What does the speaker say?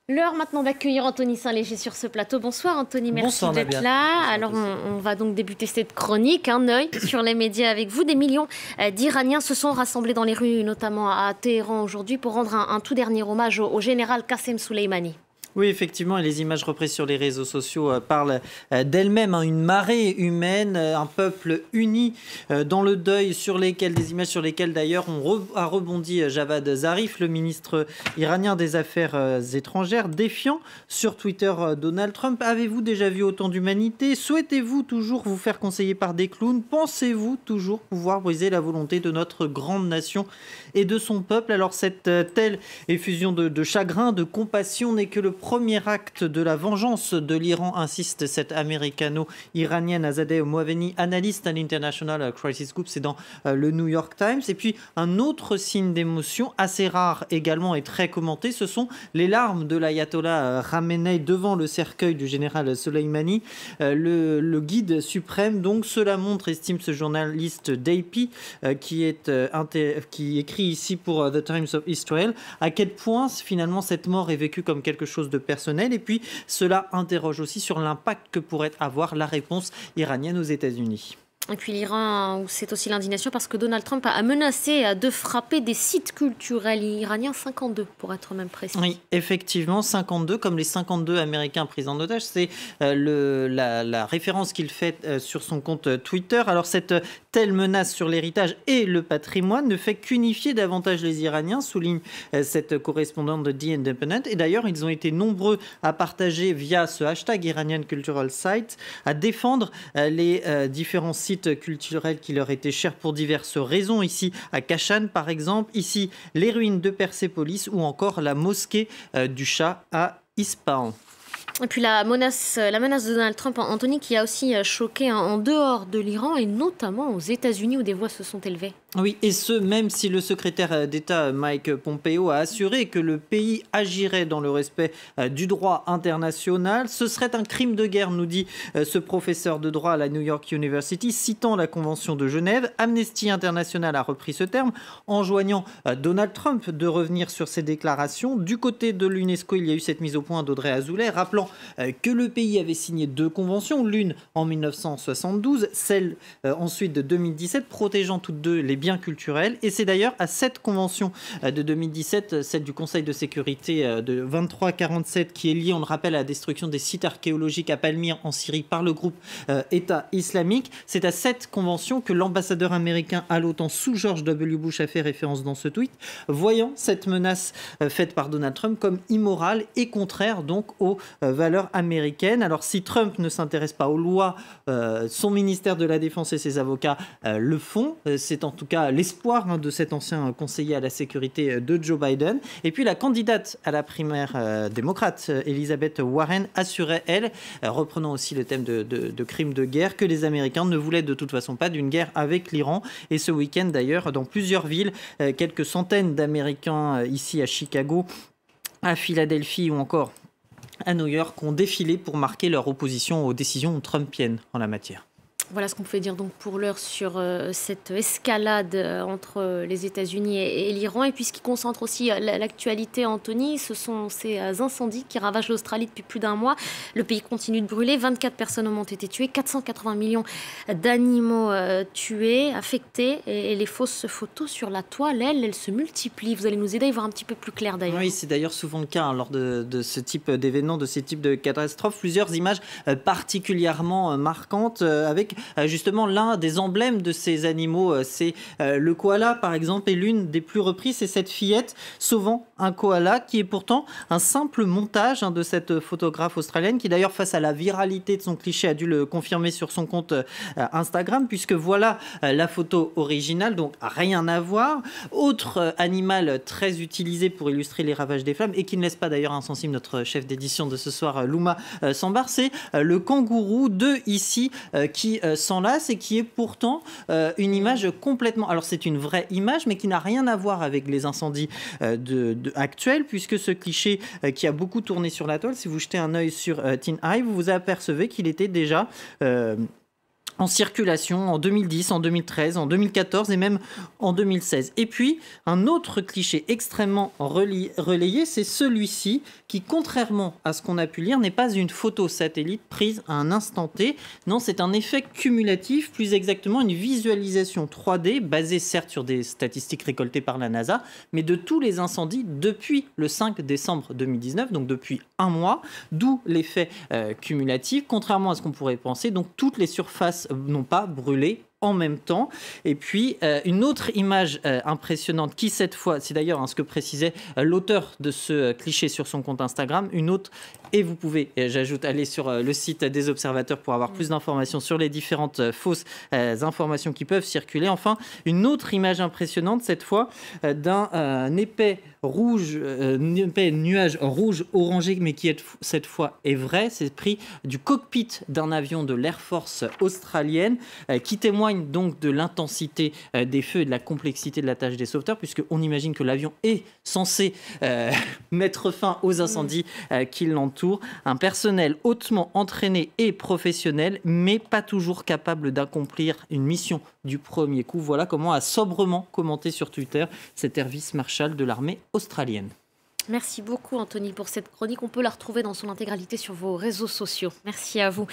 L'heure maintenant d'accueillir Anthony Saint-Léger sur ce plateau. Bonsoir Anthony, merci d'être là. Alors on va donc débuter cette chronique, un œil sur les médias avec vous. Des millions d'Iraniens se sont rassemblés dans les rues, notamment à Téhéran aujourd'hui, pour rendre un tout dernier hommage au général Qassem Soleimani. Oui, effectivement, et les images reprises sur les réseaux sociaux parlent d'elles-mêmes. Une marée humaine, un peuple uni dans le deuil, des images sur lesquelles d'ailleurs a rebondi Javad Zarif, le ministre iranien des Affaires étrangères, défiant sur Twitter Donald Trump. Avez-vous déjà vu autant d'humanité? Souhaitez-vous toujours vous faire conseiller par des clowns? Pensez-vous toujours pouvoir briser la volonté de notre grande nation et de son peuple? Alors cette telle effusion de chagrin, de compassion n'est que le premier acte de la vengeance de l'Iran, insiste cette américano-iranienne Azadeh Moaveni, analyste à l'International Crisis Group, c'est dans le New York Times. Et puis un autre signe d'émotion assez rare également et très commenté, ce sont les larmes de l'ayatollah Khamenei devant le cercueil du général Soleimani, le guide suprême. Donc cela montre, estime ce journaliste d'AP qui écrit ici pour The Times of Israel, à quel point finalement cette mort est vécue comme quelque chose de personnel. Et puis cela interroge aussi sur l'impact que pourrait avoir la réponse iranienne aux États-Unis. Et puis l'Iran, c'est aussi l'indignation parce que Donald Trump a menacé de frapper des sites culturels iraniens, 52 pour être même précis. Oui, effectivement, 52, comme les 52 Américains pris en otage, c'est la référence qu'il fait sur son compte Twitter. Alors cette telle menace sur l'héritage et le patrimoine ne fait qu'unifier davantage les Iraniens, souligne cette correspondante de The Independent. Et d'ailleurs, ils ont été nombreux à partager via ce hashtag Iranian Cultural Site, à défendre les différents sites culturels qui leur étaient chers pour diverses raisons. Ici, à Kashan, par exemple. Ici, les ruines de Persépolis ou encore la mosquée du Shah à Ispahan. Et puis la menace de Donald Trump, Anthony, qui a aussi choqué en dehors de l'Iran et notamment aux États-Unis où des voix se sont élevées. Oui, et ce, même si le secrétaire d'État Mike Pompeo a assuré que le pays agirait dans le respect du droit international. Ce serait un crime de guerre, nous dit ce professeur de droit à la New York University, citant la Convention de Genève. Amnesty International a repris ce terme, enjoignant Donald Trump de revenir sur ses déclarations. Du côté de l'UNESCO, il y a eu cette mise au point d'Audrey Azoulay, rappelant que le pays avait signé 2 conventions, l'une en 1972, celle ensuite de 2017, protégeant toutes deux les biens culturels. Et c'est d'ailleurs à cette convention de 2017, celle du Conseil de sécurité de 2347, qui est liée, on le rappelle, à la destruction des sites archéologiques à Palmyre en Syrie par le groupe État islamique. C'est à cette convention que l'ambassadeur américain à l'OTAN sous George W. Bush a fait référence dans ce tweet, voyant cette menace faite par Donald Trump comme immorale et contraire donc aux valeurs américaines. Alors si Trump ne s'intéresse pas aux lois, son ministère de la Défense et ses avocats le font. C'est en tout cas l'espoir de cet ancien conseiller à la sécurité de Joe Biden. Et puis la candidate à la primaire démocrate, Elizabeth Warren, assurait, elle, reprenant aussi le thème de crimes de guerre, que les Américains ne voulaient de toute façon pas d'une guerre avec l'Iran. Et ce week-end d'ailleurs, dans plusieurs villes, quelques centaines d'Américains ici à Chicago, à Philadelphie ou encore à New York ont défilé pour marquer leur opposition aux décisions trumpiennes en la matière. Voilà ce qu'on pouvait dire donc pour l'heure sur cette escalade entre les États-Unis et l'Iran. Et puis ce qui concentre aussi l'actualité, Anthony, ce sont ces incendies qui ravagent l'Australie depuis plus d'un mois. Le pays continue de brûler. 24 personnes ont été tuées, 480 millions d'animaux tués, affectés. Et les fausses photos sur la toile, elles se multiplient. Vous allez nous aider à y voir un petit peu plus clair d'ailleurs. Oui, c'est d'ailleurs souvent le cas lors de ce type d'événements, de ces types de catastrophes. Plusieurs images particulièrement marquantes avec justement l'un des emblèmes de ces animaux, c'est le koala par exemple, et l'une des plus reprises, c'est cette fillette sauvant un koala qui est pourtant un simple montage de cette photographe australienne qui d'ailleurs face à la viralité de son cliché a dû le confirmer sur son compte Instagram, puisque voilà la photo originale, donc rien à voir. Autre animal très utilisé pour illustrer les ravages des flammes et qui ne laisse pas d'ailleurs insensible notre chef d'édition de ce soir, Louma Sambar, c'est le kangourou de ici qui s'enlace et qui est pourtant une image complètement... Alors c'est une vraie image mais qui n'a rien à voir avec les incendies actuels, puisque ce cliché qui a beaucoup tourné sur la toile, si vous jetez un œil sur Teen Eye, vous vous apercevez qu'il était déjà... en circulation en 2010, en 2013, en 2014 et même en 2016. Et puis, un autre cliché extrêmement relayé, c'est celui-ci qui, contrairement à ce qu'on a pu lire, n'est pas une photo satellite prise à un instant T. Non, c'est un effet cumulatif, plus exactement une visualisation 3D basée certes sur des statistiques récoltées par la NASA, mais de tous les incendies depuis le 5 décembre 2019, donc depuis un mois, d'où l'effet cumulatif, contrairement à ce qu'on pourrait penser. Donc toutes les surfaces n'ont pas brûlé en même temps. Et puis, une autre image impressionnante qui, cette fois, c'est d'ailleurs ce que précisait l'auteur de ce cliché sur son compte Instagram, une autre, et vous pouvez, j'ajoute, aller sur le site des observateurs pour avoir plus d'informations sur les différentes fausses informations qui peuvent circuler. Enfin, une autre image impressionnante, cette fois, d'un épais nuage rouge orangé, mais qui cette fois est vrai. C'est pris du cockpit d'un avion de l'Air Force australienne qui témoigne donc de l'intensité des feux et de la complexité de la tâche des sauveteurs, puisqu'on imagine que l'avion est censé mettre fin aux incendies qui l'entourent. Un personnel hautement entraîné et professionnel, mais pas toujours capable d'accomplir une mission du premier coup. Voilà comment a sobrement commenté sur Twitter cet Air Vice Marshal de l'armée australienne. Merci beaucoup Anthony pour cette chronique. On peut la retrouver dans son intégralité sur vos réseaux sociaux. Merci à vous.